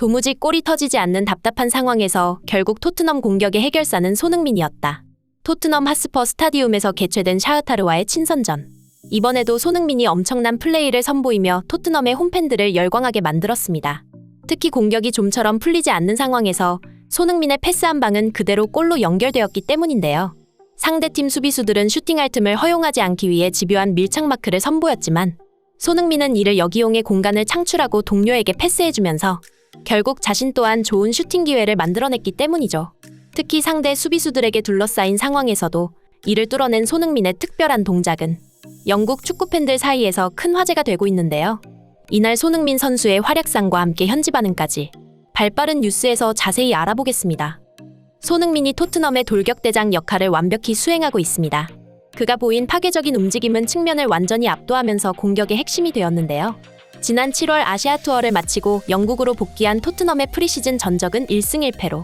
도무지 골이 터지지 않는 답답한 상황에서 결국 토트넘 공격의 해결사는 손흥민이었다. 토트넘 핫스퍼 스타디움에서 개최된 샤흐타르와의 친선전. 이번에도 손흥민이 엄청난 플레이를 선보이며 토트넘의 홈팬들을 열광하게 만들었습니다. 특히 공격이 좀처럼 풀리지 않는 상황에서 손흥민의 패스 한 방은 그대로 골로 연결되었기 때문인데요. 상대팀 수비수들은 슈팅할 틈을 허용하지 않기 위해 집요한 밀착 마크를 선보였지만 손흥민은 이를 역이용해 공간을 창출하고 동료에게 패스해주면서 결국 자신 또한 좋은 슈팅 기회를 만들어냈기 때문이죠. 특히 상대 수비수들에게 둘러싸인 상황에서도 이를 뚫어낸 손흥민의 특별한 동작은 영국 축구팬들 사이에서 큰 화제가 되고 있는데요. 이날 손흥민 선수의 활약상과 함께 현지 반응까지 발빠른 뉴스에서 자세히 알아보겠습니다. 손흥민이 토트넘의 돌격대장 역할을 완벽히 수행하고 있습니다. 그가 보인 파괴적인 움직임은 측면을 완전히 압도하면서 공격의 핵심이 되었는데요. 지난 7월 아시아 투어를 마치고 영국으로 복귀한 토트넘의 프리시즌 전적은 1승 1패로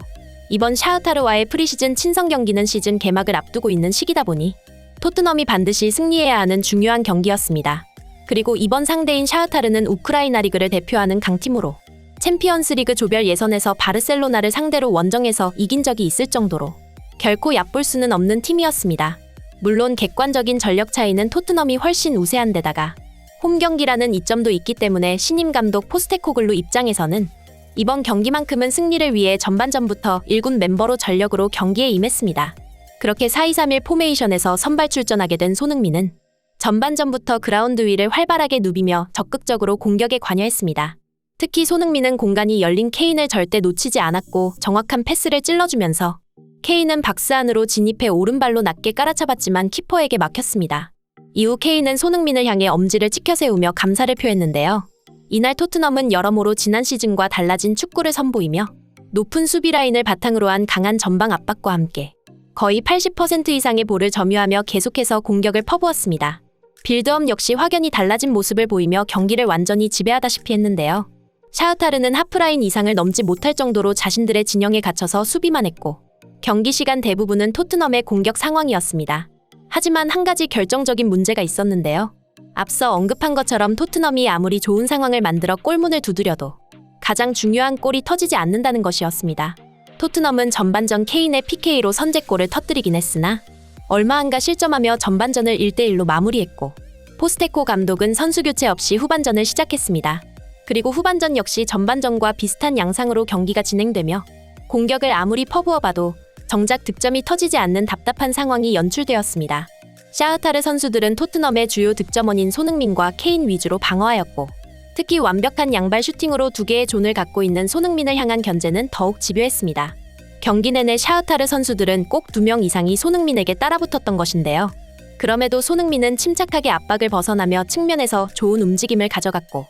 이번 샤흐타르와의 프리시즌 친선 경기는 시즌 개막을 앞두고 있는 시기다 보니 토트넘이 반드시 승리해야 하는 중요한 경기였습니다. 그리고 이번 상대인 샤흐타르는 우크라이나 리그를 대표하는 강팀으로 챔피언스 리그 조별 예선에서 바르셀로나를 상대로 원정에서 이긴 적이 있을 정도로 결코 얕볼 수는 없는 팀이었습니다. 물론 객관적인 전력 차이는 토트넘이 훨씬 우세한 데다가 홈 경기라는 이점도 있기 때문에 신임 감독 포스테코글루 입장에서는 이번 경기만큼은 승리를 위해 전반전부터 1군 멤버로 전력으로 경기에 임했습니다. 그렇게 4-2-3-1 포메이션에서 선발 출전하게 된 손흥민은 전반전부터 그라운드 위를 활발하게 누비며 적극적으로 공격에 관여했습니다. 특히 손흥민은 공간이 열린 케인을 절대 놓치지 않았고 정확한 패스를 찔러주면서 케인은 박스 안으로 진입해 오른발로 낮게 깔아차봤지만 키퍼에게 막혔습니다. 이후 케인은 손흥민을 향해 엄지를 치켜 세우며 감사를 표했는데요. 이날 토트넘은 여러모로 지난 시즌과 달라진 축구를 선보이며 높은 수비 라인을 바탕으로 한 강한 전방 압박과 함께 거의 80% 이상의 볼을 점유하며 계속해서 공격을 퍼부었습니다. 빌드업 역시 확연히 달라진 모습을 보이며 경기를 완전히 지배하다시피 했는데요. 샤흐타르는 하프라인 이상을 넘지 못할 정도로 자신들의 진영에 갇혀서 수비만 했고 경기 시간 대부분은 토트넘의 공격 상황이었습니다. 하지만 한 가지 결정적인 문제가 있었는데요. 앞서 언급한 것처럼 토트넘이 아무리 좋은 상황을 만들어 골문을 두드려도 가장 중요한 골이 터지지 않는다는 것이었습니다. 토트넘은 전반전 케인의 PK로 선제골을 터뜨리긴 했으나 얼마 안가 실점하며 전반전을 1대1로 마무리했고 포스테코 감독은 선수 교체 없이 후반전을 시작했습니다. 그리고 후반전 역시 전반전과 비슷한 양상으로 경기가 진행되며 공격을 아무리 퍼부어봐도 정작 득점이 터지지 않는 답답한 상황이 연출되었습니다. 샤흐타르 선수들은 토트넘의 주요 득점원인 손흥민과 케인 위주로 방어하였고 특히 완벽한 양발 슈팅으로 2개의 존을 갖고 있는 손흥민을 향한 견제는 더욱 집요했습니다. 경기 내내 샤흐타르 선수들은 꼭 2명 이상이 손흥민에게 따라붙었던 것인데요. 그럼에도 손흥민은 침착하게 압박을 벗어나며 측면에서 좋은 움직임을 가져갔고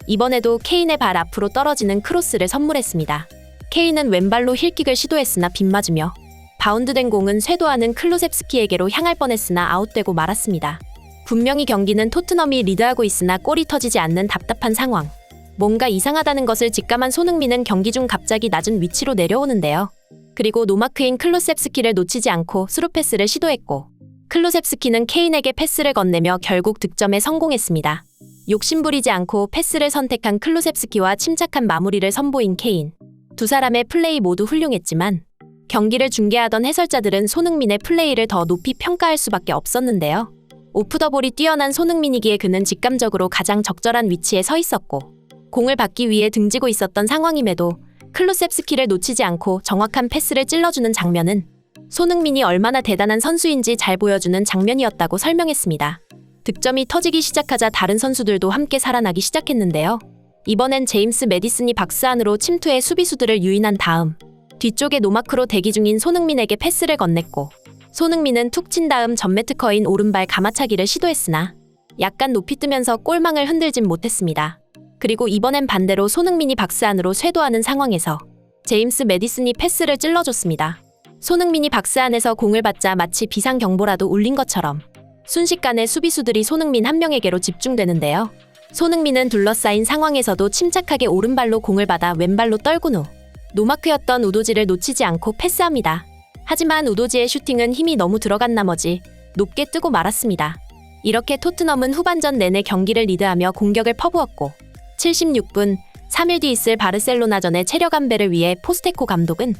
이번에도 케인의 발 앞으로 떨어지는 크로스를 선물했습니다. 케인은 왼발로 힐킥을 시도했으나 빗맞으며 바운드된 공은 쇄도하는 클루셉스키에게로 향할 뻔했으나 아웃되고 말았습니다. 분명히 경기는 토트넘이 리드하고 있으나 골이 터지지 않는 답답한 상황. 뭔가 이상하다는 것을 직감한 손흥민은 경기 중 갑자기 낮은 위치로 내려오는데요. 그리고 노마크인 클루셉스키를 놓치지 않고 스루 패스를 시도했고 클루셉스키는 케인에게 패스를 건네며 결국 득점에 성공했습니다. 욕심부리지 않고 패스를 선택한 클루셉스키와 침착한 마무리를 선보인 케인. 두 사람의 플레이 모두 훌륭했지만 경기를 중계하던 해설자들은 손흥민의 플레이를 더 높이 평가할 수밖에 없었는데요. 오프더볼이 뛰어난 손흥민이기에 그는 직감적으로 가장 적절한 위치에 서 있었고 공을 받기 위해 등지고 있었던 상황임에도 클루셉스키를 놓치지 않고 정확한 패스를 찔러주는 장면은 손흥민이 얼마나 대단한 선수인지 잘 보여주는 장면이었다고 설명했습니다. 득점이 터지기 시작하자 다른 선수들도 함께 살아나기 시작했는데요. 이번엔 제임스 매디슨이 박스 안으로 침투해 수비수들을 유인한 다음 뒤쪽에 노마크로 대기 중인 손흥민에게 패스를 건넸고 손흥민은 툭 친 다음 전매 특허인 오른발 가마차기를 시도했으나 약간 높이 뜨면서 골망을 흔들진 못했습니다. 그리고 이번엔 반대로 손흥민이 박스 안으로 쇄도하는 상황에서 제임스 매디슨이 패스를 찔러줬습니다. 손흥민이 박스 안에서 공을 받자 마치 비상경보라도 울린 것처럼 순식간에 수비수들이 손흥민 한 명에게로 집중되는데요. 손흥민은 둘러싸인 상황에서도 침착하게 오른발로 공을 받아 왼발로 떨군 후 노마크였던 우도지를 놓치지 않고 패스합니다. 하지만 우도지의 슈팅은 힘이 너무 들어간 나머지 높게 뜨고 말았습니다. 이렇게 토트넘은 후반전 내내 경기를 리드하며 공격을 퍼부었고 76분 3일 뒤 있을 바르셀로나전의 체력 안배를 위해 포스테코 감독은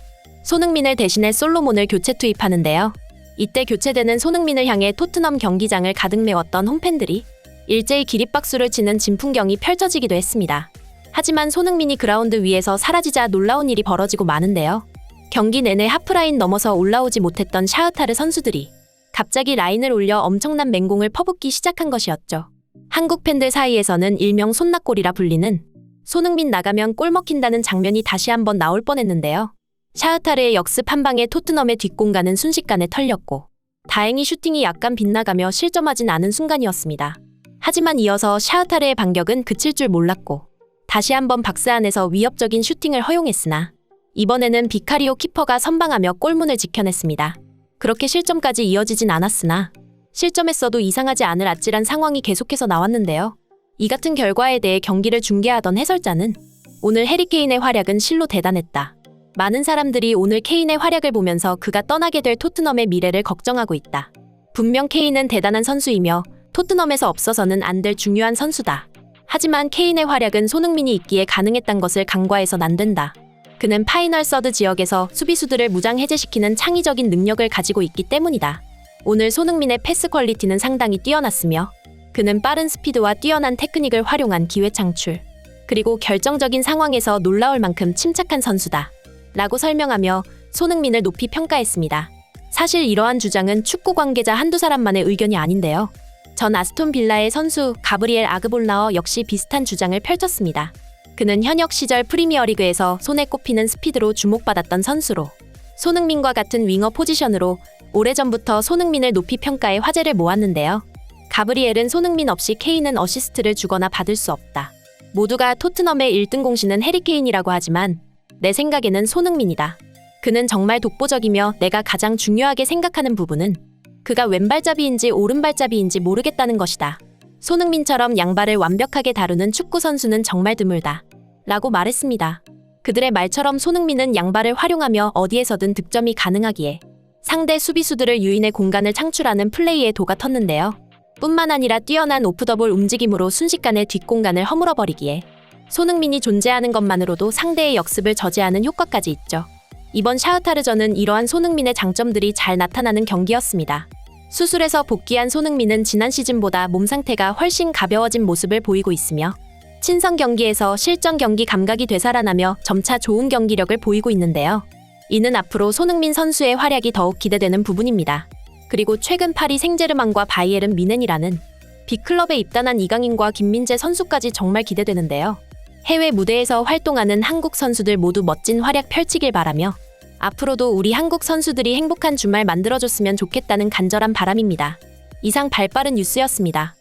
손흥민을 대신해 솔로몬을 교체 투입하는데요. 이때 교체되는 손흥민을 향해 토트넘 경기장을 가득 메웠던 홈팬들이 일제히 기립박수를 치는 진풍경이 펼쳐지기도 했습니다. 하지만 손흥민이 그라운드 위에서 사라지자 놀라운 일이 벌어지고 마는데요. 경기 내내 하프라인 넘어서 올라오지 못했던 샤흐타르 선수들이 갑자기 라인을 올려 엄청난 맹공을 퍼붓기 시작한 것이었죠. 한국 팬들 사이에서는 일명 손낙골이라 불리는 손흥민 나가면 골 먹힌다는 장면이 다시 한번 나올 뻔했는데요. 샤흐타르의 역습 한 방에 토트넘의 뒷공간은 순식간에 털렸고 다행히 슈팅이 약간 빗나가며 실점하진 않은 순간이었습니다. 하지만 이어서 샤흐타르의 반격은 그칠 줄 몰랐고 다시 한번 박스 안에서 위협적인 슈팅을 허용했으나 이번에는 비카리오 키퍼가 선방하며 골문을 지켜냈습니다. 그렇게 실점까지 이어지진 않았으나 실점했어도 이상하지 않을 아찔한 상황이 계속해서 나왔는데요. 이 같은 결과에 대해 경기를 중계하던 해설자는 오늘 해리 케인의 활약은 실로 대단했다. 많은 사람들이 오늘 케인의 활약을 보면서 그가 떠나게 될 토트넘의 미래를 걱정하고 있다. 분명 케인은 대단한 선수이며 토트넘에서 없어서는 안 될 중요한 선수다. 하지만 케인의 활약은 손흥민이 있기에 가능했단 것을 간과해선 안 된다. 그는 파이널 서드 지역에서 수비수들을 무장 해제시키는 창의적인 능력을 가지고 있기 때문이다. 오늘 손흥민의 패스 퀄리티는 상당히 뛰어났으며 그는 빠른 스피드와 뛰어난 테크닉을 활용한 기회 창출, 그리고 결정적인 상황에서 놀라울 만큼 침착한 선수다. 라고 설명하며 손흥민을 높이 평가했습니다. 사실 이러한 주장은 축구 관계자 한두 사람만의 의견이 아닌데요. 전 아스톤 빌라의 선수 가브리엘 아그볼라어 역시 비슷한 주장을 펼쳤습니다. 그는 현역 시절 프리미어리그에서 손에 꼽히는 스피드로 주목받았던 선수로 손흥민과 같은 윙어 포지션으로 오래전부터 손흥민을 높이 평가해 화제를 모았는데요. 가브리엘은 손흥민 없이 케인은 어시스트를 주거나 받을 수 없다. 모두가 토트넘의 1등 공신은 해리 케인이라고 하지만 내 생각에는 손흥민이다. 그는 정말 독보적이며 내가 가장 중요하게 생각하는 부분은 그가 왼발잡이인지 오른발잡이인지 모르겠다는 것이다. 손흥민처럼 양발을 완벽하게 다루는 축구 선수는 정말 드물다. 라고 말했습니다. 그들의 말처럼 손흥민은 양발을 활용하며 어디에서든 득점이 가능하기에 상대 수비수들을 유인해 공간을 창출하는 플레이에 도가 텄는데요. 뿐만 아니라 뛰어난 오프더볼 움직임으로 순식간에 뒷공간을 허물어버리기에 손흥민이 존재하는 것만으로도 상대의 역습을 저지하는 효과까지 있죠. 이번 샤흐타르전은 이러한 손흥민의 장점들이 잘 나타나는 경기였습니다. 수술에서 복귀한 손흥민은 지난 시즌보다 몸 상태가 훨씬 가벼워진 모습을 보이고 있으며 친선 경기에서 실전 경기 감각이 되살아나며 점차 좋은 경기력을 보이고 있는데요. 이는 앞으로 손흥민 선수의 활약이 더욱 기대되는 부분입니다. 그리고 최근 파리 생제르맹과 바이에른 뮌헨이라는 빅클럽에 입단한 이강인과 김민재 선수까지 정말 기대되는데요. 해외 무대에서 활동하는 한국 선수들 모두 멋진 활약 펼치길 바라며 앞으로도 우리 한국 선수들이 행복한 주말 만들어줬으면 좋겠다는 간절한 바람입니다. 이상 발빠른 뉴스였습니다.